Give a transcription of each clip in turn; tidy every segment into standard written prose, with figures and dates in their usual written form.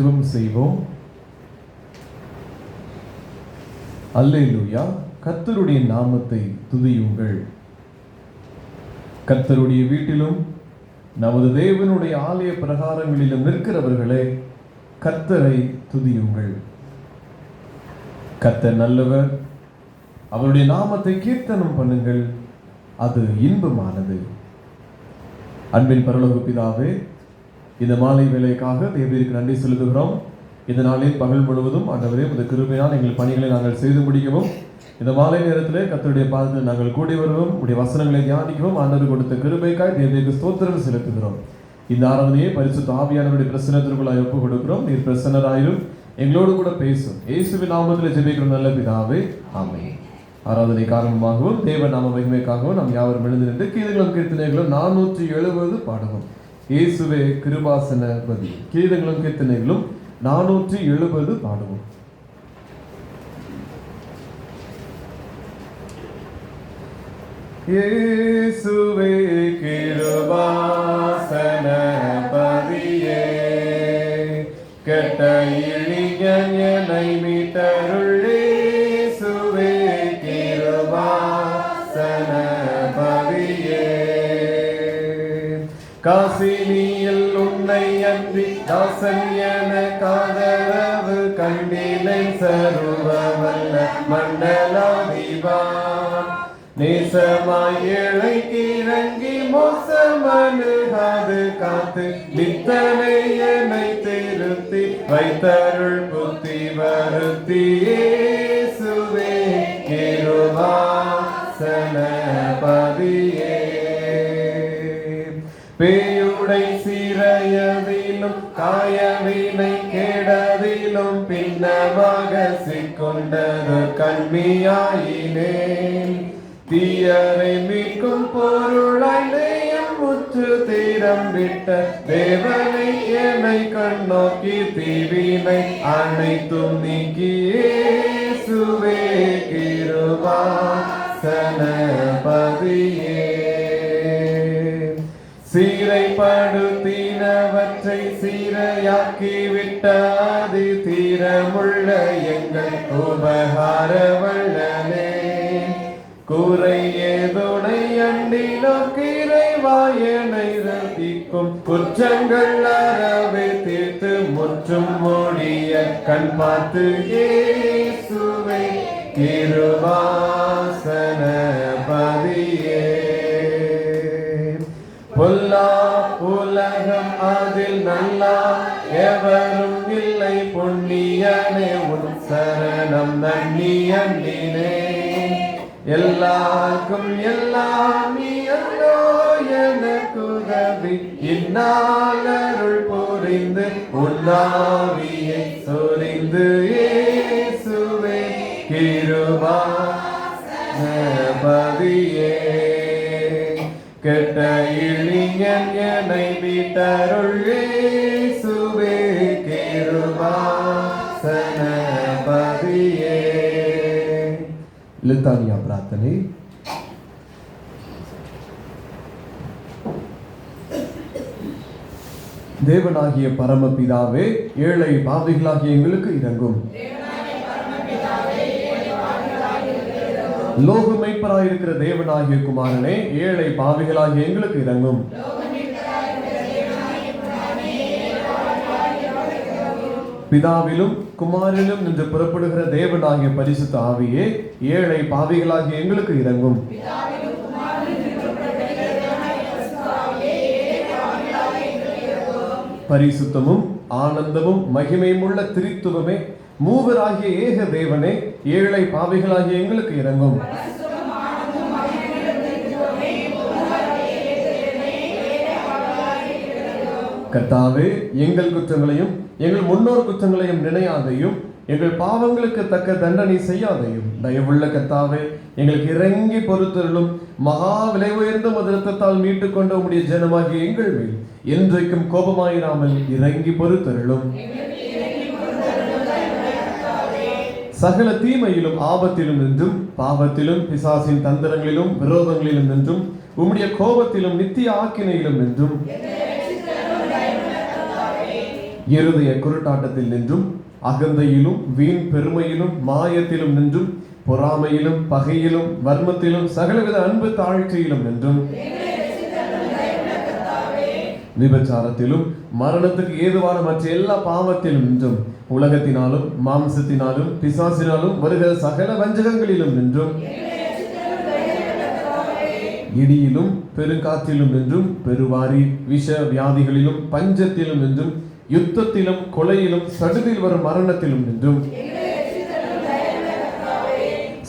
ஜெபம் செய்வோம். அல்லேலூயா. கர்த்தருடைய நாமத்தை துதியுங்கள். கர்த்தருடைய வீட்டிலும் நமது தேவனுடைய ஆலய பிரகாரங்களிலும் நிற்கிறவர்களே, கர்த்தரை துதியுங்கள். கர்த்தர் நல்லவர், அவருடைய நாமத்தை கீர்த்தனம் பண்ணுங்கள், அது இன்பமானது. அன்பின் பரலோக பிதாவே, இந்த மாலை வேலைக்காக தேவனுக்கு நன்றி செலுத்துகிறோம். இந்த நாளில் பகல் முழுவதும் ஆண்டவரே உமது கிருபையால் எங்கள் பணிகளை நாங்கள் செய்து முடிக்கவும், இந்த மாலை நேரத்திலே கர்த்தருடைய பாதத்தில் நாங்கள் கூடி வருவோம், உடைய வசனங்களை தியானிக்கவும் ஆண்டவர் கொடுத்த கிருபைக்காய் தேவனுக்கு ஸ்தோத்திரம் செலுத்துகிறோம். இந்த ஆராதனையை பரிசுத்த ஆவியானவருடைய பிரசன்னத்திற்குள்ளாய் ஒப்புக் கொடுக்கிறோம். நீர் பிரசன்னராயிரும், எங்களோடு கூட பேசும். இயேசுவின் நாமத்தில் ஜெபிக்கிற நல்ல பிதாவே, ஆமென். ஆராதனை காரணமாகவும் தேவ நாம மகிமைக்காகவும் நாம் யாவரும் எழுந்து நின்று கீதங்களும் கீர்த்தனைகளும் 470 பாடுவோம். இயேசுவே கிருபாசன பதி. கீதங்களும் கீர்த்தனைகளும் 470 பாடுவோம். இயேசுவே கிருபாசன பதியே, கெட்ட இழிஞன் என்னை மீட்டருள். இயேசுவே கிருபாசன பதியே, காசினியில் உன்னை அன்றி தாசன் என காதரவு கண்டிலை சருவவல்ல மண்டலாதிபான். நேசமாய் ஏழைக்கு இறங்கி மோசமனுகாது காத்து நித்தனை என்னை திருத்தி வைத்தருள் புத்தி வருத்தி. இயேசுவே கிருபாசன பதியே, பேயுடை சீரையதிலும் காயவினை கேடதிலும் பின்னமாக சிக்கொண்டது கண்மியாயினேன். தீயரை மீட்கும் பொருளாய் நேயம் முற்று தீரம் விட்ட தேவனை என்னை கண்ணோக்கி தீவினை அனைத்தும் நீக்கி. இயேசுவே கிருபாசன பதியே, சீரைப்படுத்தினவற்றை சீரையாக்கி விட்ட அதி தீரமுள்ள எங்கள் உபகார வல்லனே. கூரை ஏதுணை அண்டிலோ கிரைவாயனை ரதிக்கும் குற்றங்கள் அறவே தீர்த்து முற்றும் மூடிய கண் பார்த்து. இயேசுவே கிருபாசன பதியே, பொல்லா உலகம் அதில் நல்லா எவரும் இல்லை. புண்ணியனே உன் சரணம் நன்னி அண்டினே. எல்லாருக்கும் எல்லாம் நீ அல்லோ எனக்கு உதவி. இந்நாள் அருள் புரிந்து உன்னாவியை சொரிந்து. இயேசுவே கிருபாசன பதியே, கெட்ட இழிஞன் என்னை மீட்டருள். இயேசுவே கிருபாசன பதியே. லித்தானியா பிரார்த்தனை. தேவனாகிய பரமபிதாவே, ஏழை பாவிகளாகிய எங்களுக்கு இரங்கும். லோக மேய்ப்பராயிருக்கிற தேவனாகிய குமாரனே, ஏழை பாவிகளாகிய எங்களுக்கு இரங்கும். பிதாவிலும் குமாரனிலும் நின்று புறப்படுகிற தேவனாகிய பரிசுத்த ஆவியே, ஏழை பாவிகளாகிய எங்களுக்கு இரங்கும். பரிசுத்தமும் ஆனந்தமும் மகிமையும் உள்ள திரித்துவமே, மூவராகிய ஏக தேவனே, ஏழை பாவிகளாகிய எங்களுக்கு இரங்கும். கர்த்தாவே, எங்கள் குற்றங்களையும் எங்கள் முன்னோர் குற்றங்களையும் நினையாதையும், எங்கள் பாவங்களுக்கு தக்க தண்டனை செய்யாதையும். தயவுள்ள கர்த்தாவே, எங்களுக்கு இறங்கி பொறுத்தருளும். மகா விலை உயர்ந்த மதுரத்தால் மீட்டுக் கொண்ட உம்முடைய ஜனமாகிய எங்கள் மேல் என்றைக்கும் கோபமாயிராமல் இறங்கி பொறுத்தருளும். சகல தீமையிலும் ஆபத்திலும் நின்றும், பாவத்திலும் பிசாசின் தந்திரங்களிலும் விரோதங்களிலும் நின்றும், உம்முடைய கோபத்திலும் நித்திய ஆக்கினையிலும் நின்றும் இருதய குருட்டாட்டத்தில் நின்றும், அகந்தையிலும் வீண் பெருமையிலும் மாயத்திலும் நின்றும், பொறாமையிலும் பகையிலும் வர்மத்திலும் சகலவித அன்பு தாழ்ச்சியிலும் நின்றும், விபச்சாரத்திலும் மரணத்துக்கு ஏதுவான மற்ற எல்லா பாவத்திலும் நின்றும், உலகத்தினாலும் மாம்சத்தினாலும் பிசாசினாலும் வருகிற சகல வஞ்சகங்களிலும் நின்றும், இடியிலும் பெருங்காற்றிலும் நின்றும், பெருவாரி விஷ வியாதிகளிலும் பஞ்சத்திலும் நின்றும், யுத்தத்திலும் கொலையிலும் சடுதியில் வரும் மரணத்திலும் நின்றும்,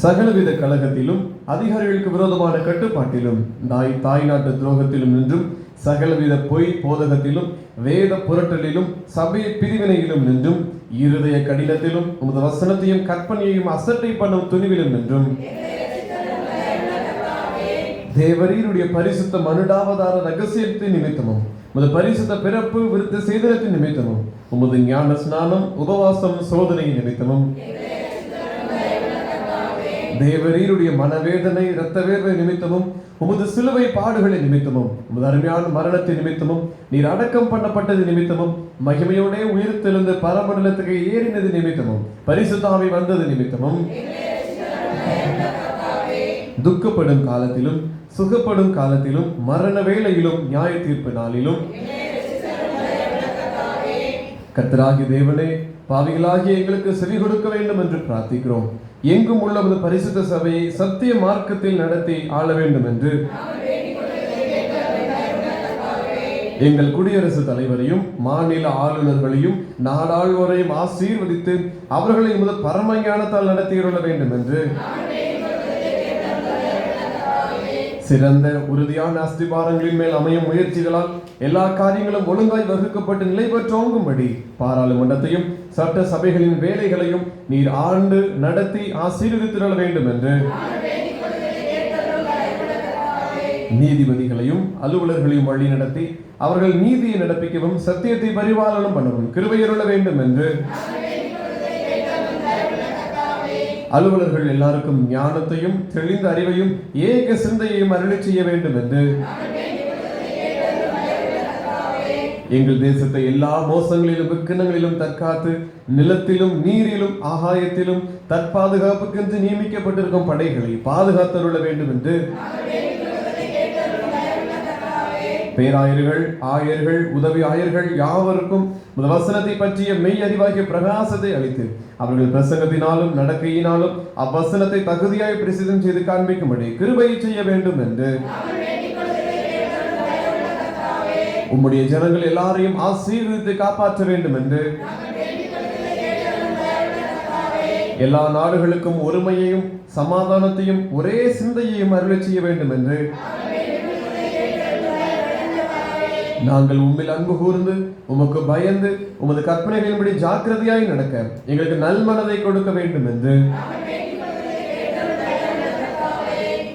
சகலவித கலகத்திலும் அதிகாரிகளுக்கு விரோதமான கட்டுப்பாட்டிலும் தாய் நாட்டு துரோகத்திலும் நின்றும், சகலவித பொய் போதகத்திலும் வேத புரட்டலிலும் சபை பிரிவினையிலும் நின்றும், இருதய கடினத்திலும் உமது வசனத்தையும் கற்பனையையும் அசட்டை பண்ணும் துணிவிலும் நின்றும், தேவரீருடைய பரிசுத்த மனுடாவதார ரகசியத்தின் நிமித்தமும் உமது பரிசுத்த பிறப்பு விருத்த சேதனத்தின் நிமித்தமும் உமது ஞான ஸ்நானம் உபவாசம் சோதனையின் நிமித்தமும் தேவரீருடைய மனவேதனை இரத்த வேர்வை நிமித்தமும் உமது சிலுவை பாடுகளின் நிமித்தமும் உமது அருமையான மரணத்தின் நிமித்தமும் நீர் அடக்கம் பண்ணப்பட்டது நிமித்தமும் மகிமையோட உயிர் தெழுந்து பரமண்டலத்துக்கு ஏறினது நிமித்தமும் பரிசுத்தாவி வந்தது நிமித்தமும் துக்கப்படும் காலத்திலும் சுகப்படும் காலத்திலும் மரண வேளையிலும் நியாய தீர்ப்பு நாளிலும் கர்த்தராகிய தேவனே, பாவிகளாகிய எங்களுக்கு செவி கொடுக்க வேண்டும் என்று பிரார்த்திக்கிறோம். எங்கும் உள்ள உமது பரிசுத்த சபையை சத்திய மார்க்கத்தில் நடத்தி ஆள வேண்டும் என்று எங்கள் குடியரசுத் தலைவரையும் மாநில ஆளுநர்களையும் நாடாளுவரையும் ஆசீர்வதித்து அவர்களை உமது பரம ஞானத்தால் நடத்தியுள்ள வேண்டும் என்று சிறந்த உறுதியான அஸ்திபாரங்களின் மேல் அமையும் முயற்சிகளால் எல்லா காரியங்களும் ஒழுங்காய் வகுக்கப்பட்டு நிலை பெற்றோங்கும்படி பாராளுமன்றத்தையும் சட்ட சபைகளின் வேலைகளையும் நீர் ஆண்டு நடத்தி ஆசீர்வதித்திட வேண்டும் என்று நீதிபதிகளையும் அலுவலர்களையும் வழி நடத்தி அவர்கள் நீதியை நடப்பிக்கவும் சத்தியத்தை பரிபாலனம் பண்ணவும் கிருபையுள்ள வேண்டும் என்று அலுவலர்கள் எல்லாருக்கும் ஞானத்தையும் தெளிந்த அறிவையும் ஏக சிந்தையையும் அருளி செய்ய வேண்டும் என்று எங்கள் தேசத்தை எல்லா மோசங்களிலும் விக்கினங்களிலும் தற்காத்து நிலத்திலும் நீரிலும் ஆகாயத்திலும் தற்பாதுகாப்புக்கென்று நியமிக்கப்பட்டிருக்கும் படைகளை பாதுகாத்தருள வேண்டும் என்று பேராயர்கள் ஆயர்கள் உதவி ஆயர்கள் யாவருக்கும் வசனத்தை பற்றிய மெய் அறிவாகிய பிரகாசத்தை அளித்து அவர்கள் பிரசங்கத்தினாலும் நடக்கையினாலும் அவ்வசனத்தை தகுதியாய் பிரசித்தம் செய்து காண்பிக்கும்படி கிருபை செய்ய வேண்டும் என்று உம்முடைய ஜனங்கள் எல்லாரையும் ஆசீர்வதித்து காப்பாற்ற வேண்டும் என்று எல்லா நாடுகளுக்கும் ஒருமையையும் சமாதானத்தையும் ஒரே சிந்தையையும் அருளச் செய்ய வேண்டும் என்று நாங்கள் உம்மில் அன்பு கூர்ந்து உமக்கு பயந்து உமது கற்பனைகளின்படி ஜாக்கிரதையாய் நடக்க எங்களுக்கு நல்மனதை கொடுக்க வேண்டும் என்று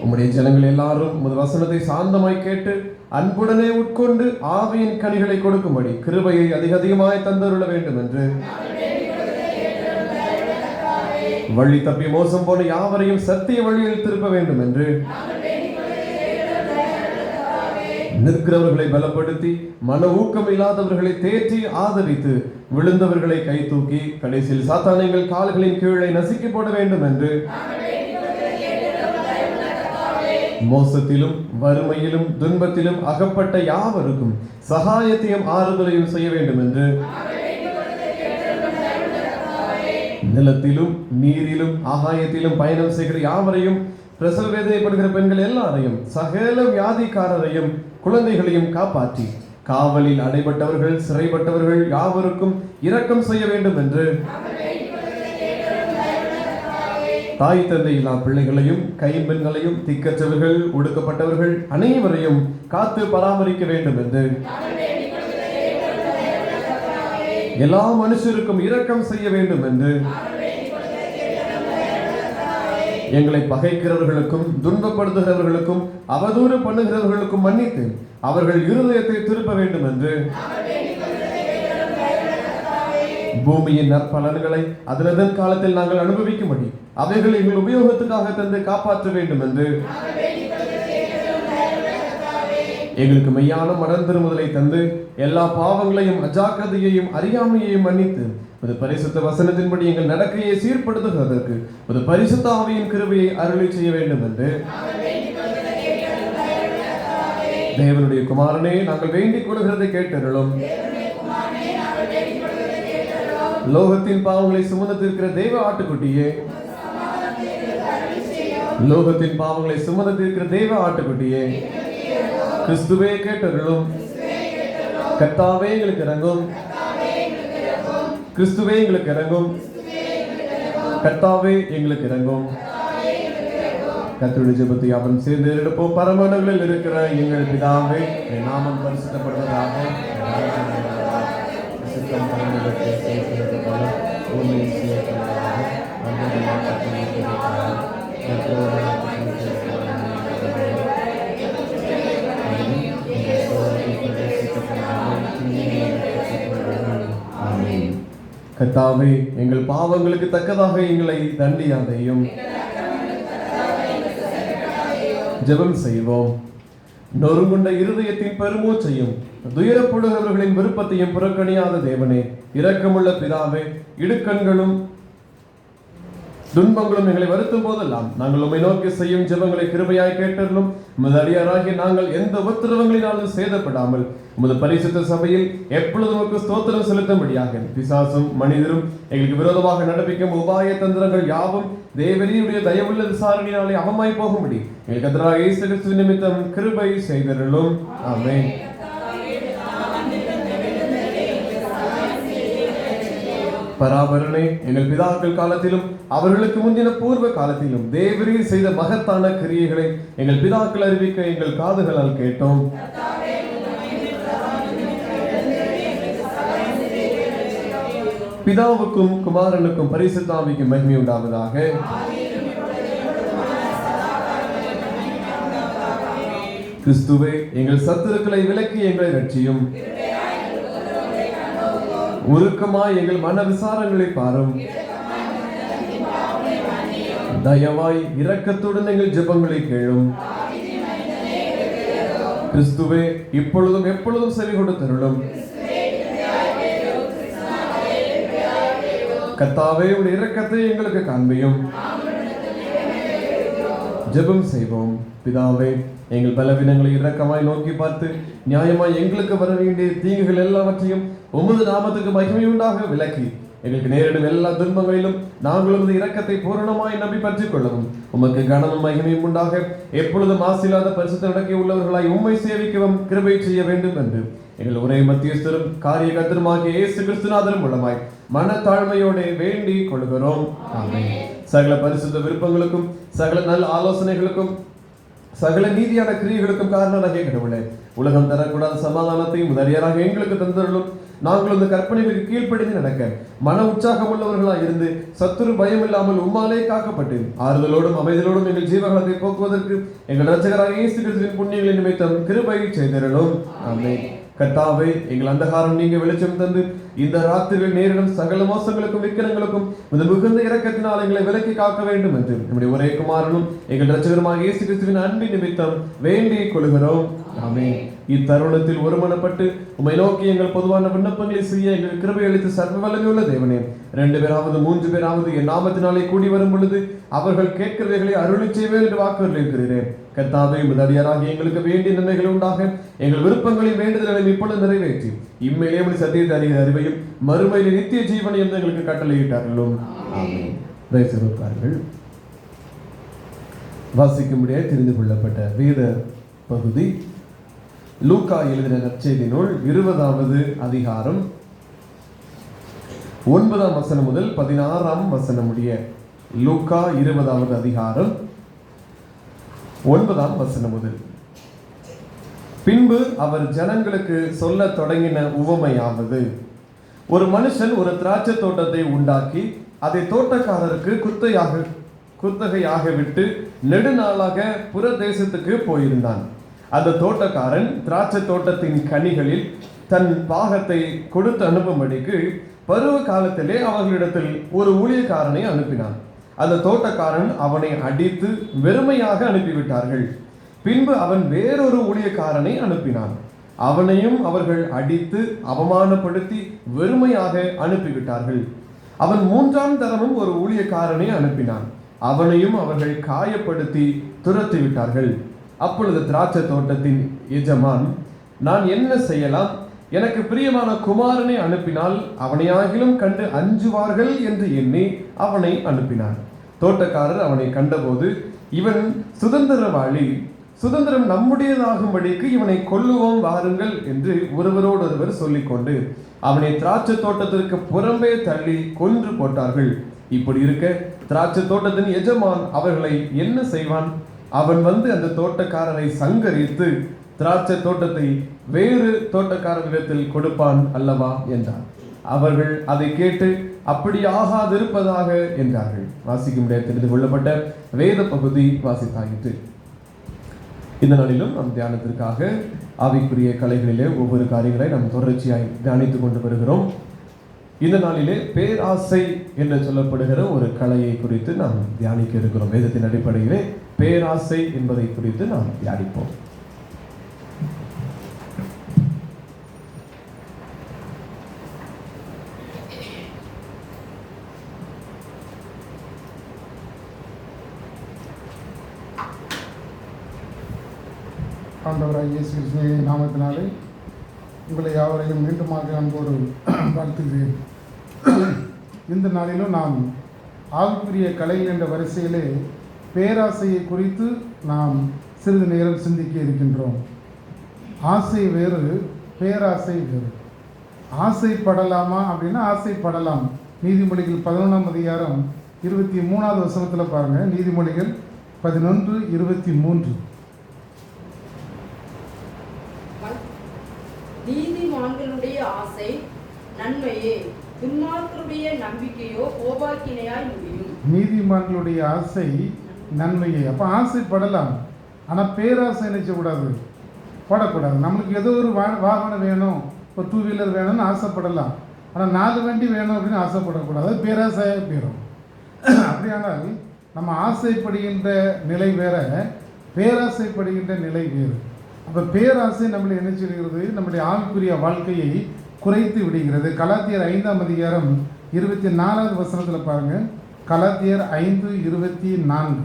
உம்முடைய ஜனங்கள் எல்லாரும் உமது வசனத்தை சாந்தமாய் கேட்டு அன்புடனே உட்கொண்டு ஆவியின் கனிகளை கொடுக்கும்படி கிருபையை அதிகமாய் தந்தருள வேண்டும் என்று வழி தப்பி மோசம் போன யாவரையும் சத்திய வழியில் திருப்ப வேண்டும் என்று நிற்கிறவர்களை பலப்படுத்தி மன ஊக்கம் இல்லாதவர்களை தேற்றி ஆதரித்து விழுந்தவர்களை கை தூக்கி கடைசியில் சாத்தானியங்கள் கால்களின் கீழே நசுக்கி போட வேண்டும் என்று மோசத்திலும் வறுமையிலும் துன்பத்திலும் அகப்பட்ட யாவருக்கும் சகாயத்தையும் ஆறுதலையும் செய்ய வேண்டும் என்று நிலத்திலும் நீரிலும் ஆகாயத்திலும் பயணம் செய்கிற யாவரையும் பிரசவ வேதனைப்படுகிற பெண்கள் எல்லாரையும் சகல வியாதிக்காரரையும் குழந்தைகளையும் காப்பாற்றி காவலில் அடைபட்டவர்கள் சிறைப்பட்டவர்கள் யாவருக்கும் இரக்கம் செய்ய வேண்டும் என்று தாய் தந்தை இல்லா பிள்ளைகளையும் கைம்பெண்களையும் திக்கற்றவர்கள் ஒடுக்கப்பட்டவர்கள் அனைவரையும் காத்து பராமரிக்க வேண்டும் என்று எல்லா மனுஷருக்கும் இரக்கம் செய்ய வேண்டும் என்று எங்களை பகைக்கிறவர்களுக்கும் துன்பப்படுத்துகிறவர்களுக்கும் அவதூறு பண்ணுகிறவர்களுக்கும் மன்னித்து அவர்கள் இருதயத்தை திருப்ப வேண்டும் என்று பூமியின் நற்பலன்களை அதன் காலத்தில் நாங்கள் அனுபவிக்கும்படி அவைகளை எங்கள் உபயோகத்துக்காக தந்து காப்பாற்ற வேண்டும் என்று எங்களுக்கு மெய்யான மனம் திரும்புதலை தந்து எல்லா பாவங்களையும் அஜாக்கிரதையையும் அறியாமையையும் மன்னித்து ஒரு பரிசுத்த வசனத்தின்படி எங்கள் நடக்கையை சீர்படுத்துவதற்கு ஒரு பரிசுத்த ஆவியின் கிருபையை அருளி செய்ய வேண்டும் என்று தேவனுடைய குமாரனே நாங்கள் வேண்டிக் கொள்கிறதை கேட்டருளும். லோகத்தின் பாவங்களை சுமந்திருக்கிற தெய்வ ஆட்டுக்குட்டியே, லோகத்தின் பாவங்களை சுமந்திருக்கிற தெய்வ ஆட்டுக்குட்டியே, கிறிஸ்துவே கேட்டருளும். கர்த்தாவே எங்களுக்கு இறங்கும். கிறிஸ்துவே எங்களுக்கு இறங்கும். கர்த்தாவே எங்களுக்கு இறங்கும். கர்த்தருடைய ஜெபத்தை அவன் சேர்ந்து எடுப்போம். பரமண்டலங்களில் இருக்கிற எங்கள் பிதாவே, நாமம் பரிசுத்தப்படுவதாக. கர்த்தாவே, எங்கள் பாவங்களுக்கு தக்கதாக எங்களை தண்டியாதையும். ஜெபம் செய்வோம். நொறுங்குண்ட இருதயத்தின் பெருமூச்சையும் துயரப்படுகிறவர்களின் விருப்பத்தையும் புறக்கணியாத தேவனே, இரக்கமுள்ள பிதாவே, இடுக்கண்களும் துன்பங்களும் எங்களை வருத்தும் போதெல்லாம் நாங்கள் உம்மை நோக்கி செய்யும் ஜெபங்களை கிருபையாய் கேட்டருளும். உமது அடியாராகிய நாங்கள் எந்த உபத்திரவங்களினாலும் சேதப்படாமல் உமது பரிசுத்த சபையில் எப்பொழுது உமக்கு ஸ்தோத்திரம் செலுத்தும்படியாக பிசாசும் மனிதரும் எங்களுக்கு விரோதமாக நடப்பிக்கும் உபாய தந்திரங்கள் யாவும் தேவரீருடைய தயவுள்ள விசாரணையினாலே அவமாய் போகும்படி எங்கள் கர்த்தராகிய இயேசு கிறிஸ்து நிமித்தம் கிருபை செய்தருளும். ஆமென். பராபரனே, எங்கள் பிதாக்கள் காலத்திலும் அவர்களுக்கு முந்தின பூர்வ காலத்திலும் தேவரீர் செய்த மகத்தான கிரியைகளை எங்கள் பிதாக்கள் அறிவிக்க எங்கள் காதுகளால் கேட்டோம். பிதாவுக்கும் குமாரனுக்கும் பரிசுத்த ஆவிக்கும் மகிமை உண்டாவதாக. கிறிஸ்துவே, எங்கள் சத்துருக்களை விலக்கி எங்களை ரட்சியும். உருக்கமாய் எங்கள் மன விசாரங்களை பாரும். தயவாய் இரக்கத்துடன் எங்கள் ஜெபங்களை கேளும். கிறிஸ்துவே, இப்பொழுதும் எப்பொழுதும் செவி கொடுத்தருளும். கர்த்தாவே, உடைய இரக்கத்தை எங்களுக்கு காண்பியும். ஜெபம் செய்வோம். பிதாவே, எங்கள் பலவீனங்களை இரக்கமாய் நோக்கி பார்த்து நியாயமாய் எங்களுக்கு வர வேண்டிய தீங்குகள் எல்லாவற்றையும் உமது நாமத்துக்கு மகிமை உண்டாக விலக்கி எங்களுக்கு நேரிடும் எல்லா துன்பங்களிலும் நாங்கள் உமது இரக்கத்தை பூரணமாய் நம்பி பற்றிக் கொள்ளவும் உமக்கு கனமும் மகிமையும் உண்டாக எப்பொழுதும் மாசில்லாத பரிசுத்த நடக்கை உள்ளவர்களாய் உம்மை சேவிக்கவும் கிருபை செய்ய வேண்டும் என்று எங்கள் ஒரே மத்தியஸ்தரும் காரிய கர்த்தருமாகிய இயேசு கிறிஸ்துநாதரும் மூலமாய் மனத்தாழ்மையோடு வேண்டி கொள்கிறோம். ஆமென். சகல பரிசுத்த விருப்பங்களுக்கும் சகல நல்ல ஆலோசனைகளுக்கும் சகல நீதியான கிரியைகளுக்கும் காரணராகிய கடவுளே, உலகம் தரக்கூடாத சமாதானத்தையும் உதவியராக எங்களுக்கு தந்தருளும். நாங்கள் இந்த கற்பனைகளுக்கு கீழ்ப்படிந்து நடக்க மன உற்சாகம் உள்ளவர்களாக இருந்து சத்துரு பயம் இல்லாமல் உம்மாலே காக்கப்பட்டு ஆறுதலோடும் அமைதலோடும் எங்கள் ஜீவகாலத்தை போக்குவதற்கு எங்கள் இரட்சகராகிய இயேசு கிறிஸ்துவின் புண்ணியங்களின் நிமித்தம் கிருபை செய்தருளும். ஆமென். கர்த்தாவே, எங்கள் அந்தகாரம் நீங்க வெளிச்சம் தந்து இந்த ராத்திரியில் நேரிடும் சகல மோசங்களுக்கும் விக்கிரங்களுக்கும் இந்த மிகுந்த இரக்கத்தினால் எங்களை விலக்கி காக்க வேண்டும் என்று நம்முடைய ஒரே குமாரனும் எங்கள் இரட்சகருமாக இயேசு கிறிஸ்துவின் அன்பின் நிமித்தம் வேண்டிக் கொள்கிறோம். ஆமென். இத்தருணத்தில் ஒருமனப்பட்டு உம்மை நோக்கி எங்கள் பொதுவான விண்ணப்பங்களை செய்ய எங்கள் கிருபை அளித்து சர்வ வல்லமையுள்ள தேவனே, 2 பேராவது 3 பேராவது என் நாமத்தினாலே கூடி வரும் பொழுது அவர்கள் கேட்கிறவைகளை அருளி செய்வேன் என்று வாக்குறுதி இருக்கிறேன். கர்த்தாவே, உமது அடியாராகிய எங்களுக்கு வேண்டிய நன்மைகள் உண்டாக எங்கள் விருப்பங்களின் வேண்டுதல்களை இப்பொழுது நிறைவேற்றி இம்மையிலே உம்முடைய சத்தியத்தை அறிகிற அறிவையும் மறுமையிலே நித்திய ஜீவனையும் எங்களுக்கு கட்டளையிட்டார்களும். ஆமென். வாசிக்கும்படியாக தெரிந்து கொள்ளப்பட்ட வேத பகுதி லூக்கா எழுதின நற்செய்தி நூல் 20வது அதிகாரம் 9ஆம் வசனம் முதல் 16ஆம் வசனம் முடிய. லூக்கா 20வது அதிகாரம் 9ஆம் வசனம் முதல். பின்பு அவர் ஜனங்களுக்கு சொல்ல தொடங்கின உவமையாவது, ஒரு மனுஷன் ஒரு திராட்சை தோட்டத்தை உண்டாக்கி அதை தோட்டக்காரருக்கு குத்தகையாக விட்டு நெடுநாளாக புற தேசத்துக்கு போயிருந்தான். அந்த தோட்டக்காரன் திராட்சை தோட்டத்தின் கனிகளில் தன் பாகத்தை கொடுத்து அனுப்பும்படிக்கு பருவ காலத்திலே அவர்களிடத்தில் ஒரு ஊழியக்காரனை அனுப்பினான். அந்த தோட்டக்காரன் அவனை அடித்து வெறுமையாக அனுப்பிவிட்டார்கள். பின்பு அவன் வேறொரு ஊழியக்காரனை அனுப்பினான். அவனையும் அவர்கள் அடித்து அவமானப்படுத்தி வெறுமையாக அனுப்பிவிட்டார்கள். அவன் 3ஆம் தரமும் ஒரு ஊழியக்காரனை அனுப்பினான். அவனையும் அவர்கள் காயப்படுத்தி துரத்தி விட்டார்கள். அப்பொழுது திராட்சை தோட்டத்தின் எஜமான், நான் என்ன செய்யலாம்? எனக்கு பிரியமான குமாரனை அனுப்பினால் அவனையாகிலும் கண்டு அஞ்சுவார்கள் என்று எண்ணி அவனை அனுப்பினான். தோட்டக்காரர் அவனை கண்டபோது, இவன் சுதந்திரவாளி, சுதந்திரம் நம்முடையதாகும்படிக்கு இவனை கொல்லுவோம் வாருங்கள் என்று ஒருவரோடொருவர் சொல்லிக்கொண்டு அவனை திராட்சை தோட்டத்திற்கு புறம்பே தள்ளி கொன்று போட்டார்கள். இப்படி இருக்க திராட்சை தோட்டத்தின் எஜமான் அவர்களை என்ன செய்வான்? அவன் வந்து அந்த தோட்டக்காரரை சங்கரித்து திராட்சை தோட்டத்தை வேறு தோட்டக்காரரிடத்தில் கொடுப்பான் அல்லவா என்றார். அவர்கள் அதை கேட்டு அப்படி ஆகாதிருப்பதாக என்றார்கள். வாசிக்க முடியாது தெரிந்து கொள்ளப்பட்ட வேத பகுதி வாசித்தாயிற்று. இந்த நாளிலும் நம் தியானத்திற்காக ஆவிக்குரிய கலைகளிலே ஒவ்வொரு காரியங்களை நாம் தொடர்ச்சியாய் தியானித்துக் கொண்டு வருகிறோம். இந்த நாளிலே பேராசை என்று சொல்லப்படுகிற ஒரு கலையை குறித்து நாம் தியானிக்க இருக்கிறோம். வேதத்தின் அடிப்படையிலே பேராசை என்பதை குறித்து நாம் தியானிப்போம். ஆண்டவராகிய இயேசு கிறிஸ்துவின் நாமத்தினாலே உங்களை யாவரையும் மீண்டுமாக அன்போடு வாழ்த்துகிறேன். இந்த நாளிலும் நாம் ஆவிக்குரிய கலைகள் என்ற வரிசையிலே பேராசையை குறித்து நாம் சிறிது நேரம் சிந்திக்க இருக்கின்றோம். ஆசை வேறு, பேராசை வேறு. ஆசைப்படலாமா அப்படின்னா ஆசைப்படலாம். நீதிமொழிகள் 11ஆம் அதிகாரம் 23வது வசனத்தில் பாருங்கள். நீதிமொழிகள் 11:23. நீதிமான்களுடைய ஆசை நன்மையே, துன்மார்க்கருடைய நம்பிக்கையோ கோபாக்கினையாய் முடியும். நீதிமான்களுடைய ஆசை நன்மையே. அப்போ ஆசைப்படலாம், ஆனால் பேராசை நினைச்சக்கூடாது, படக்கூடாது. நம்மளுக்கு ஏதோ ஒரு வாகனம் வேணும், ஒரு 2 வீலர் வேணும்னு ஆசைப்படலாம். ஆனால் 4 வண்டி வேணும் அப்படின்னு ஆசைப்படக்கூடாது, பேராசையாக போயிடும். அப்படியானால் நம்ம ஆசைப்படுகின்ற நிலை வேற, பேராசைப்படுகின்ற நிலை வேறு. அப்போ பேராசை நம்மளை என்ன செய்கிறது? நம்முடைய ஆவிக்குரிய வாழ்க்கையை குறைத்து விடுகிறது. கலாத்தியர் 5ஆம் அதிகாரம் 24வது வசனத்தில் பாருங்கள். கலாத்தியர் 5:24.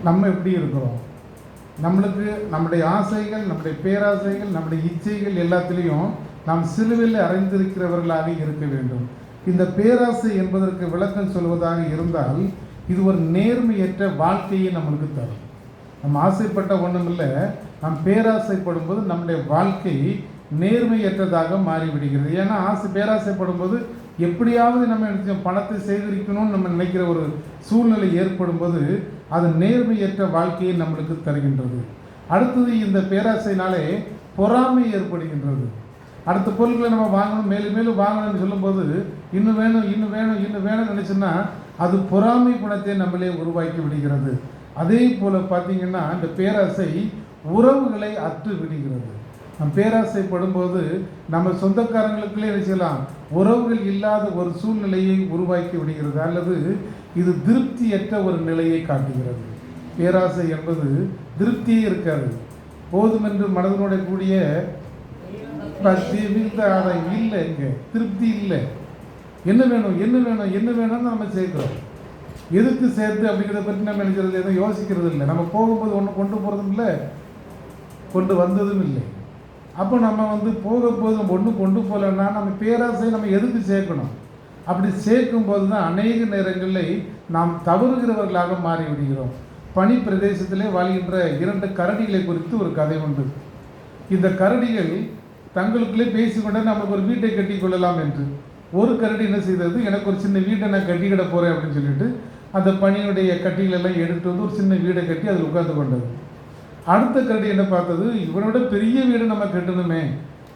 நம்ம எப்படி இருக்கிறோம்? நம்மளுக்கு நம்முடைய ஆசைகள், நம்முடைய பேராசைகள், நம்முடைய இச்சைகள் எல்லாத்திலையும் நாம் சிலுவையில் அறைந்திருக்கிறவர்களாக இருக்க வேண்டும். இந்த பேராசை என்பதற்கு விளக்கம் சொல்வதாக இருந்தால், இது ஒரு நேர்மையற்ற வாழ்க்கையை நம்மளுக்கு தரும். நம்ம ஆசைப்பட்ட ஒன்றும் இல்லை, நாம் பேராசைப்படும் போது நம்முடைய வாழ்க்கை நேர்மையற்றதாக மாறிவிடுகிறது. ஏன்னா பேராசைப்படும் போது எப்படியாவது நம்ம பணத்தை சேகரிக்கணும்னு நம்ம நினைக்கிற ஒரு சூழ்நிலை ஏற்படும் போது அது நேர்மையற்ற வாழ்க்கையை நம்மளுக்கு தருகின்றது. அடுத்தது, இந்த பேராசைனாலே பொறாமை ஏற்படுகின்றது. அடுத்த பொருட்களை நம்ம வாங்கணும், மேலும் மேலும் வாங்கணும்னு சொல்லும்போது இன்னும் வேணும் இன்னும் வேணும் இன்னும் வேணும்னு நினச்சோன்னா அது பொறாமை குணத்தை நம்மளே உருவாக்கி விடுகிறது. அதே போல் பார்த்திங்கன்னா இந்த பேராசை உறவுகளை அற்று விடுகிறது. நம் பேராசைப்படும்போது நம்ம சொந்தக்காரங்களுக்குள்ளே நினைச்சலாம் உறவுகள் இல்லாத ஒரு சூழ்நிலையை உருவாக்கி விடுகிறது, அல்லது இது திருப்தியற்ற ஒரு நிலையை காட்டுகிறது. பேராசை என்பது திருப்தியே இருக்காது. போதுமென்று மனதனுடைய கூடிய அதை இல்லை, இங்கே திருப்தி இல்லை. என்ன வேணும் என்ன வேணும் என்ன வேணும்னு நம்ம சேர்க்கிறோம். எதுக்கு சேர்த்து அப்படிங்கிறத பற்றி நம்ம நினைக்கிறது, எதுவும் யோசிக்கிறது இல்லை. நம்ம போகும்போது ஒன்று கொண்டு போகிறதும் இல்லை, கொண்டு வந்ததும் இல்லை. அப்போ நம்ம போகும்போது ஒன்று கொண்டு போகலன்னா நம்ம பேராசை நம்ம எதுக்கு சேர்க்கணும்? அப்படி சேர்க்கும்போது தான் அநேக நேரங்களில் நாம் தவறுகிறவர்களாக மாறிவிடுகிறோம். பனி பிரதேசத்திலே வாழ்கின்ற 2 கரடிகளை குறித்து ஒரு கதை உண்டு. இந்த கரடிகள் தங்களுக்குள்ளே பேசிக்கொண்டே நமக்கு ஒரு வீட்டை கட்டி கொள்ளலாம் என்று. ஒரு கரடி என்ன செய்தது, எனக்கு ஒரு சின்ன வீட்டை நான் கட்டிக்கிட போகிறேன் அப்படின்னு சொல்லிட்டு அந்த பனியுடைய கட்டிகளெல்லாம் எடுத்துட்டு வந்து ஒரு சின்ன வீடை கட்டி அதில் உட்கார்ந்து கொண்டது. அடுத்த கரடி என்ன பார்த்தது, இவனோட பெரிய வீடு நம்ம கட்டணுமே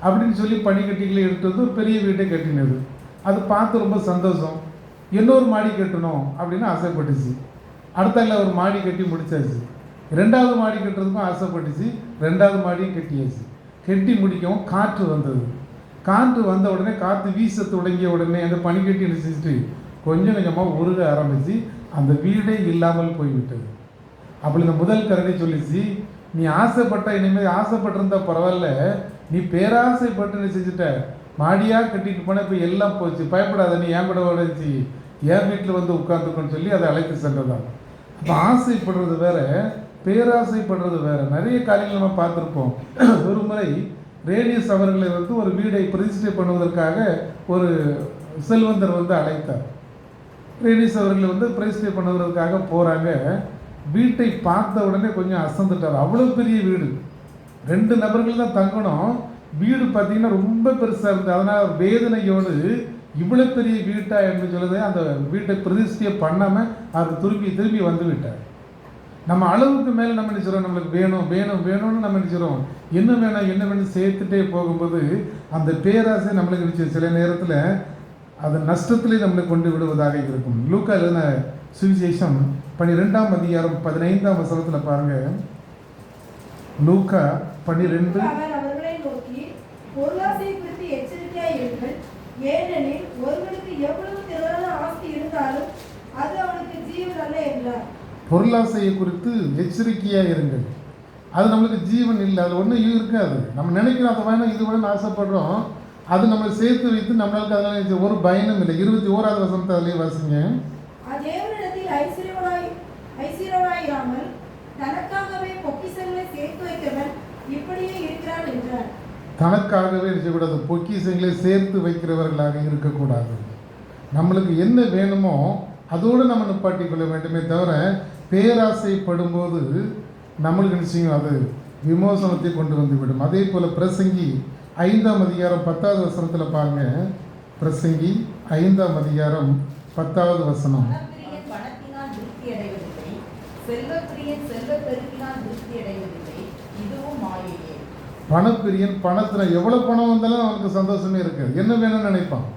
அப்படின்னு சொல்லி பனிக்கட்டிகளை எடுத்து வந்து ஒரு பெரிய வீட்டை கட்டினது. அது பார்த்து ரொம்ப சந்தோஷம், இன்னொரு மாடி கட்டணும் அப்படின்னு ஆசைப்பட்டுச்சு. அடுத்தால ஒரு மாடி கட்டி முடிச்சாச்சு. 2வது மாடி கட்டுறதுக்கும் ஆசைப்பட்டுச்சு, 2வது மாடியும் கட்டியாச்சு. கட்டி முடிக்கவும் காற்று வந்தது. காற்று வந்த உடனே, காற்று வீச தொடங்கிய உடனே அந்த பனிக்கட்டி நினைச்சிட்டு கொஞ்சம் கொஞ்சமாக உருக ஆரம்பித்து அந்த வீடே இல்லாமல் போய்விட்டது. அப்படி இந்த முதல் கரடி சொல்லிச்சு, நீ ஆசைப்பட்ட இனிமேல் ஆசைப்பட்டிருந்தா பரவாயில்ல, நீ பேராசைப்பட்டு நீ செஞ்சுட்ட, மாடியாக கட்டிட்டு போன இப்போ எல்லாம் போச்சு, பயப்படாத, நீ என் கூட உடச்சி என் வீட்டில் வந்து உட்காந்துக்கன்னு சொல்லி அதை அழைத்து சென்றதான். அப்போ ஆசைப்படுறது வேற, பேராசைப்படுறது வேற. நிறைய காரியங்கள் நம்ம பார்த்துருப்போம். ஒரு முறை ரேடியஸ் அவர்களை வந்து ஒரு வீடை பிரதிஷ்டை பண்ணுவதற்காக ஒரு செல்வந்தர் வந்து அழைத்தார். ரேடியஸ் அவர்களை வந்து பிரதிஷ்டை பண்ணுவதற்காக போகிறாங்க. வீட்டை பார்த்த உடனே கொஞ்சம் அசந்துட்டார். அவ்வளோ பெரிய வீடு, 2 நபர்கள் தான் தங்கணும். வீடு பார்த்தீங்கன்னா ரொம்ப பெருசாக இருந்தது. அதனால் வேதனையோடு இவ்வளோ பெரிய வீட்டா என்று சொல்லுது, அந்த வீட்டை பிரதிஷ்டையை பண்ணாமல் அது திரும்பி வந்து விட்டார். நம்ம அளவுக்கு மேலே நம்ம நினைச்சிடும், நம்மளுக்கு வேணும் வேணும் வேணும்னு நம்ம நினைச்சிடும். என்ன வேணும் சேர்த்துட்டே போகும்போது அந்த பேராசை நம்மளுக்கு நினைச்சு சில நேரத்தில் அது நஷ்டத்திலே நம்மளை கொண்டு விடுவதாக இருக்கும். லூக்கா எழுதின சுவிசேஷம் 12ஆம் அதிகாரம் 15ஆம் வசனத்தில் பாருங்க. லூக்கா 12. அவர் அவர்களை நோக்கி, பொருளாசை குறித்து எச்சரிக்கையாய் இருங்கள். ஏனெனில் ஒருவனுக்கு எவ்வளவு திரளான ஆஸ்தி இருந்தாலும் அது அவனுக்கு ஜீவன் அல்ல என்றார். பொருளாசையை குறித்து எச்சரிக்கையாக இருங்கள். அது நம்மளுக்கு ஜீவன் இல்லை, அது ஒன்றும் இருக்காது. நம்ம நினைக்கிறோம் அதை வேணும் இது வேணும்னு ஆசைப்படுறோம், அது நம்மளை சேர்த்து வைத்து நம்மளுக்கு அதெல்லாம் ஒரு பயனும் இல்லை. 21ஆவது வசனத்தை அதிலே வாசிங்க. தேவனிடத்தில் ஐஸ்வர்யவாயிராமல் தனக்காகவே பொக்கிஷங்களை சேர்த்து வைக்கிறவன் இப்படியே இருக்கிறான் என்றார். தனக்காகவே இருக்கக்கூடாது, பொக்கிஷங்களை சேர்த்து வைக்கிறவர்களாக இருக்கக்கூடாது. நம்மளுக்கு என்ன வேணுமோ அதோடு நம்ம நிப்பாட்டி கொள்ள வேண்டுமே தவிர பேராசைப்படும்போது நம்மளுக்கு நிச்சயம் அது விமோசனத்தை கொண்டு வந்துவிடும். அதே போல் பிரசங்கி 5ஆம் அதிகாரம் 10வது வசனத்தில் பாருங்க. பிரசங்கி 5ஆம் அதிகாரம் 10வது வசனம். பணத்தினால் திருப்தி அடைவதில்லை, செல்வப்பிரியன் செல்வப்பெருக்கினால் திருப்தி அடைவதில்லை, இதுவும் மாயையே. பணப்பிரியன் பணத்தில் எவ்வளோ பணம் வந்தாலும் அவனுக்கு சந்தோஷமே இருக்காது. என்ன வேணும்னு நினைப்பான்.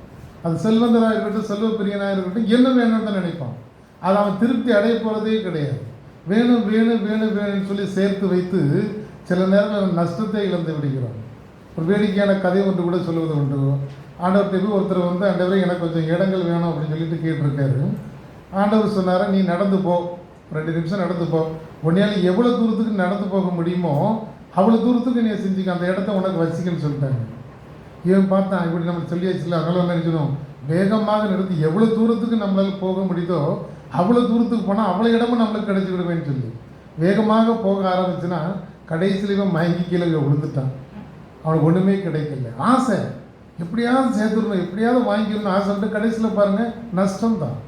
அது செல்வந்தராக இருக்கட்டும் செல்வப்பிரியனாக இருக்கட்டும், என்ன வேணும்னு தான் நினைப்பான். அது அவன் திருப்தி அடைய போகிறதே கிடையாது. வேணும் வேணும் வேணும் வேணும்னு சொல்லி சேர்த்து வைத்து சில நேரம் நஷ்டத்தை இழந்து விடுகிறான். ஒரு வேடிக்கையான கதை ஒன்று கூட சொல்லுவது உண்டு. ஆண்டவர்கிட்ட போய் ஒருத்தர் வந்து, ஆண்டவரே எனக்கு கொஞ்சம் இடங்கள் வேணும் அப்படின்னு சொல்லிட்டு கேட்டிருக்காரு. ஆண்டவர் சொன்னார், நீ நடந்து போ, 2 நிமிஷம் நடந்து போ, உன்னையால் எவ்வளோ தூரத்துக்கு நடந்து போக முடியுமோ அவ்வளோ தூரத்துக்கு நீ செஞ்சுக்க, அந்த இடத்த உனக்கு வச்சுக்கன்னு சொல்லிட்டாங்க. இவன் பார்த்தான், இப்படி நம்ம சொல்லியாச்சுல, அதனால நினைக்கணும் வேகமாக நிறுத்தி எவ்வளோ தூரத்துக்கு நம்மளால் போக முடியுதோ அவ்வளோ தூரத்துக்கு போனால் அவ்வளோ இடமும் நம்மளுக்கு கிடைச்சி விடுவேன்னு சொல்லி வேகமாக போக ஆரம்பிச்சுன்னா கடைசியில் இவன் மயங்கி கீழே விழுந்துட்டான். அவனுக்கு ஒன்றுமே கிடைக்கல. ஆசை எப்படியாவது சேர்த்துடணும், எப்படியாவது வாங்கிடணும் ஆசைப்பட்டு கடைசியில் பாருங்கள் நஷ்டம்தான்.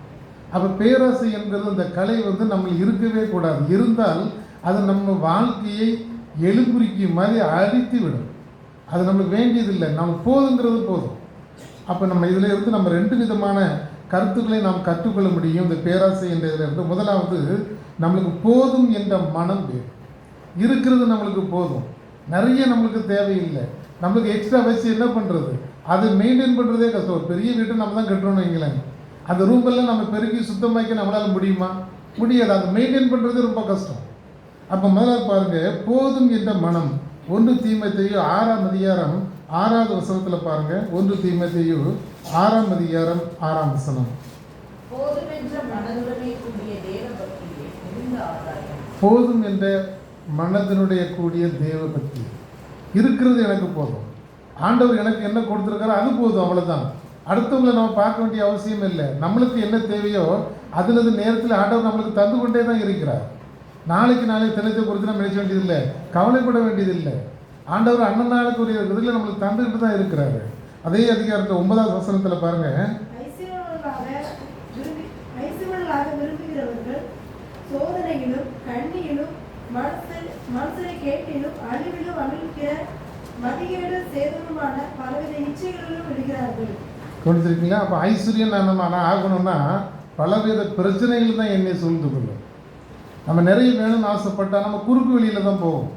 அப்போ பேராசை என்கிறது இந்த கலை வந்து நம்மளுக்கு இருக்கவே கூடாது. இருந்தால் அது நம்ம வாழ்க்கையை எலும்புரிக்கு மாதிரி அழித்து விடும். அது நம்மளுக்கு வேண்டியதில்லை, நம்ம போதுங்கிறது போதும். அப்போ நம்ம இதில் இருந்து நம்ம 2 விதமான கருத்துக்களை நாம் கற்றுக்கொள்ள முடியும் இந்த பேராசை என்ற இதில் இருந்து. முதலாவது, நம்மளுக்கு போதும் என்ற மனம் வேறு. இருக்கிறது நம்மளுக்கு போதும், நிறைய நம்மளுக்கு தேவையில்லை. நம்மளுக்கு எக்ஸ்ட்ரா வச்சு என்ன பண்ணுறது, அது மெயின்டைன் பண்ணுறதே கஷ்டம். ஒரு பெரிய வீட்டை நம்ம தான் கட்டுறோம்னு வைங்களேன், அந்த ரூமெல்லாம் நம்ம பெருக்கி சுத்தமாக்கி நம்மளால் முடியுமா? முடியாது. அது மெயின்டைன் பண்ணுறது ரொம்ப கஷ்டம். அப்போ முதல்ல பாருங்கள், போதும் என்ற மனம். 1 தீமோத்தேயு 6ஆம் அதிகாரம் 6வது வசனத்தில் பாருங்கள். 1 தீமோத்தேயு 6ஆம் அதிகாரம் 6ஆம் வசனம். போதும் என்ற மனதுடனே கூடிய தேவ பக்தியே மிகுந்த ஆதாயம். போதும் என்ற மனதினுடைய கூடிய தேவ பக்தி. இருக்கிறது எனக்கு போதும், ஆண்டவர் எனக்கு என்ன கொடுத்துருக்காரோ அது போதும், அவ்வளோதான். அடுத்தவங்களை நம்ம பார்க்க வேண்டிய அவசியம் இல்லை. நம்மளுக்கு என்ன தேவையோ அதில் நேரத்தில் ஆண்டவர் நம்மளுக்கு தந்து கொண்டே தான் இருக்கிறார். நாளைக்கு தினத்தை குறித்து நம்ம நினைச்ச வேண்டியதில்லை, கவலைப்பட வேண்டியதில்லை. ஆண்டவர் அண்ணன் நாளுக்கு உரிய இதில் நம்மளுக்கு தந்துக்கிட்டு தான் இருக்கிறாரு. அதே அதிகாரத்தை 9வது வசனத்தில் பாருங்க. ஐஸ்வர்யங்களாக விரும்புகிறவர்கள் சோதனையிலும் கண்ணியிலும் மனுஷரை கேட்டிலும் அழிவிலும் அமிழ்கிற மதிகேடு சேதமுமான பலவித இச்சைகளிலும் விடுகிறார்கள். கொடுத்துருக்கீங்களா? அப்போ ஐஸ்வர்யம் நான் ஆகணும்னா பலவித பிரச்சனைகள் தான் என்னை சூழ்ந்து கொள்ளும். நம்ம நிறைய வேணும்னு ஆசைப்பட்டால் நம்ம குறுக்கு வழியில் தான் போவோம்.